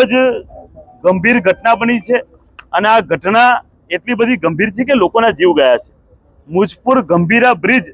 જ ગંભીર ઘટના બની છે અને આ ઘટના એટલી બધી ગંભીર છે કે લોકોના જીવ ગયા છે। મુજપુર ગંભીરા બ્રિજ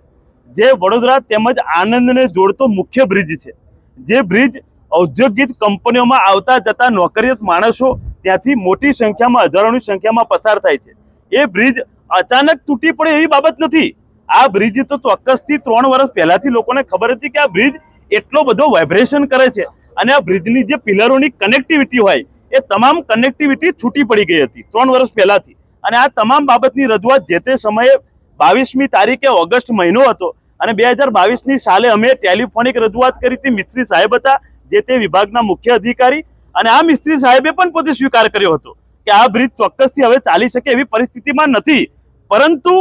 જે વડોદરા તેમજ આણંદને જોડતો મુખ્ય બ્રિજ છે, જે બ્રિજ ઔદ્યોગિક કંપનીઓમાં આવતા જતા નોકરિયાત માણસો ત્યાંથી મોટી સંખ્યામાં હજારોની સંખ્યામાં પસાર થાય છે। એ બ્રિજ અચાનક તૂટી પડે એવી બાબત નથી। આ બ્રિજ તો ચોક્કસથી 3 વર્ષ પહેલાથી લોકોને ખબર હતી કે આ બ્રિજ એટલો બધો વાઇબ્રેશન કરે છે અને આ બ્રિજની જે પિલરોની કનેક્ટિવિટી હોય એ તમામ કનેક્ટિવિટી છૂટી પડી ગઈ હતી 3 વર્ષ પહેલાથી। અને આ તમામ બાબતની રજૂઆત જે તે સમયે 22મી તારીખે ઓગસ્ટ મહિનો હતો અને 2022ની સાલે અમે ટેલિફોનિક રજૂઆત કરી હતી। મિસ્ત્રી સાહેબ હતા જે તે વિભાગના મુખ્ય અધિકારી, અને આ મિસ્ત્રી સાહેબે પણ પોતે સ્વીકાર કર્યો હતો કે આ બ્રિજ ચોક્કસથી હવે ચાલી શકે એવી પરિસ્થિતિમાં નથી, પરંતુ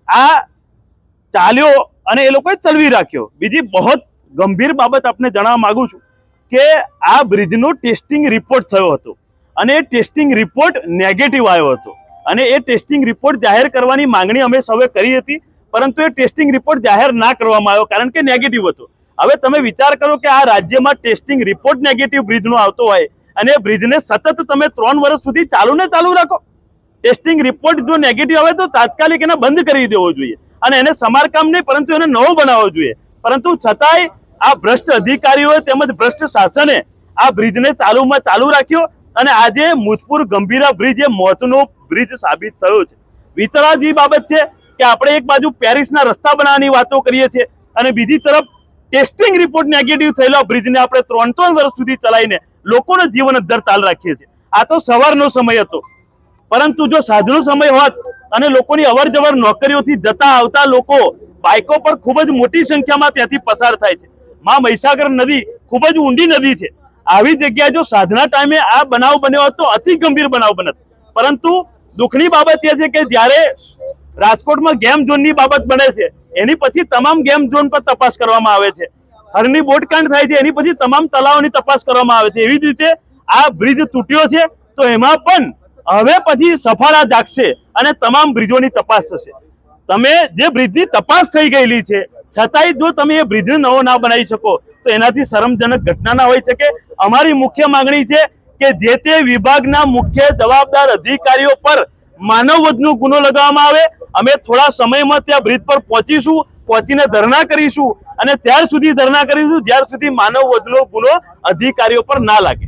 આ ચાલ્યો અને એ લોકોએ ચલવી રાખ્યો। બીજી બહુ ગંભીર બાબત આપને જણાવવા માંગુ છું કે આ બ્રિજનો ટેસ્ટિંગ રિપોર્ટ થયો હતો અને એ ટેસ્ટિંગ રિપોર્ટ નેગેટિવ આવ્યો હતો અને એ ટેસ્ટિંગ રિપોર્ટ જાહેર કરવાની માંગણી અમે સૌએ કરી હતી, પરંતુ એ ટેસ્ટિંગ રિપોર્ટ જાહેર ના કરવામાં આવ્યો કારણ કે નેગેટિવ હતો। હવે તમે વિચાર કરો કે આ રાજ્યમાં ટેસ્ટિંગ રિપોર્ટ નેગેટિવ બ્રિજનો આવતો હોય અને એ બ્રિજને સતત તમે 3 વર્ષ સુધી ચાલુ રાખો। ટેસ્ટિંગ રિપોર્ટ જો નેગેટિવ આવે તો તાત્કાલિક એને બંધ કરી દેવો જોઈએ અને એને સમારકામ નહીં પરંતુ એને નવો બનાવવો જોઈએ, પરંતુ છતાંય આ ભ્રષ્ટ અધિકારીઓ તેમજ ભ્રષ્ટ શાસને આ બ્રિજને ચાલુ રાખ્યો અને આજે મુજપુર ગંભીરા બ્રિજ એ મોતનો બ્રિજ સાબિત થયો છે। વિચારવાની બાબત છે કે આપણે એક બાજુ પેરિસના રસ્તા બનાવવાની વાતો કરીએ છીએ અને બીજી તરફ ટેસ્ટિંગ રિપોર્ટ નેગેટિવ થયેલા બ્રિજને આપણે 3 વર્ષ સુધી ચલાવીને લોકોના જીવન અદ્ધર તાલ રાખીએ છીએ। આ તો સવારનો સમય હતો, પરંતુ જો સાંજનો સમય હોત અને લોકોની અવર જવર નોકરીઓથી જતા આવતા લોકો બાઇકો પર ખૂબ જ મોટી સંખ્યામાં ત્યાંથી પસાર થાય છે। માં મહીસાગર નદી ખૂબ જ ઊંડી નદી છે। આવી જગ્યાએ જો સાંજના ટાઈમે આ બનાવ બન્યો હતો અતિ ગંભીર બનાવ બનત, પરંતુ દુઃખની બાબત એ છે કે જ્યારે રાજકોટમાં ગેમ ઝોનની બાબત બને છે એની પછી તમામ ગેમ ઝોન પર તપાસ કરવામાં આવે છે, હરની બોટકાંડ થાય છે એની પછી તમામ તલાવોની તપાસ કરવામાં આવે છે। એવી જ રીતે આ બ્રિજ તૂટ્યો છે તો એમાં પણ હવે પછી સફાળા જાગશે અને તમામ બ્રિજોની તપાસ થશે। તમે જે બ્રિજની તપાસ થઈ ગયેલી છે છતાંય જો તમે એ બ્રિજને નવો ના બનાવી શકો તો એનાથી શરમજનક ઘટના ના હોઈ શકે। અમારી મુખ્ય માંગણી છે કે જે તે વિભાગના મુખ્ય જવાબદાર અધિકારીઓ પર માનવવધનો ગુનો લગાવવામાં આવે। અમે થોડા સમયમાં ત્યાં બ્રિજ પર પહોંચીને ધરણા કરીશું અને ત્યાર સુધી ધરણા કરીશું જ્યાર સુધી માનવવધનો ગુનો અધિકારીઓ પર ના લાગે।